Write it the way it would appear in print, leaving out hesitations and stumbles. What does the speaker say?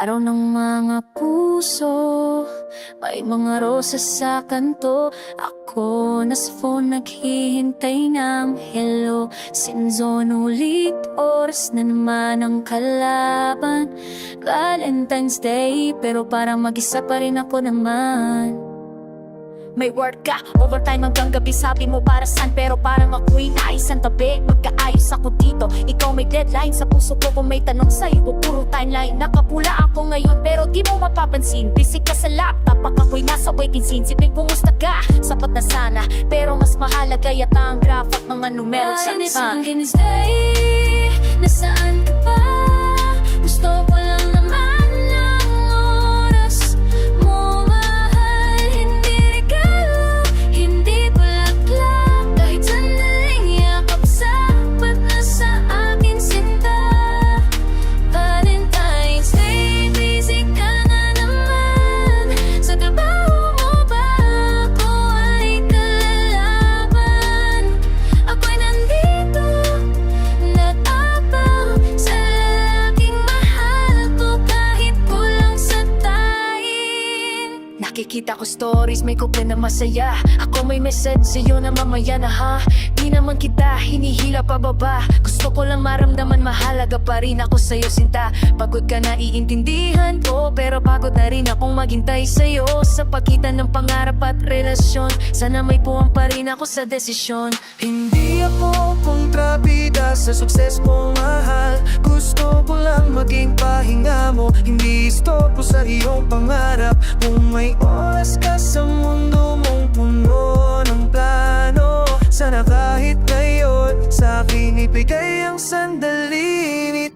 Araw ng mga puso, may mga rosas sa kanto. Ako na sa phone naghihintay ng hello. Sinzon ulit, oras na naman ang kalaban. Valentine's Day, pero parang mag-isa pa rin ako naman. May work ka, overtime hanggang gabi. Sabi mo para saan, pero parang ako'y naisang tabi. Magkaayos ako dito, ikaw may deadline. Sa puso ko kung may tanong sa'yo, puro timeline. Nakapula ako ngayon, pero di mo mapapansin. Busy ka sa laptop, pag ako'y nasa waiting scene. Siping kumusta ka, sapat na sana. Pero mas mahalaga yata ang graph at mga numero sa Valentine's Day, nasaan ka pa? Gusto ko lang naman ng oras mo, mahal. Hindi regalo, hindi bulaklak. Kahit sandaling yakap, sapat na sa akin sinta. Valentine's Day, busy ka na naman. Sa trabaho mo ba ako ay kalalaban? Ako'y nandito, nag-abang sa lalaking mahal ko kahit kulang sa tayin. Nakikita ko stories, may couple na masaya. Ako may message sa'yo na mamaya na ha. Di naman kita hinihila pababa. Gusto ko lang maramdaman mahalaga pa rin ako sa'yo sinta. Pagod ka na iintindihan ko, pero pagod na rin akong maghintay sa'yo. Sa pagitan ng pangarap at relasyon, sana may puwang pa rin ako sa desisyon. Hindi ako kontrabida sa sukses mo, mahal. Gusto ko lang maging pahinga mo, hindi stop ko sa iyong pangarap. Kung may oras ka sa mundo mong puno ng plano, sana kahit ngayon sa akin ibigay ang sandali.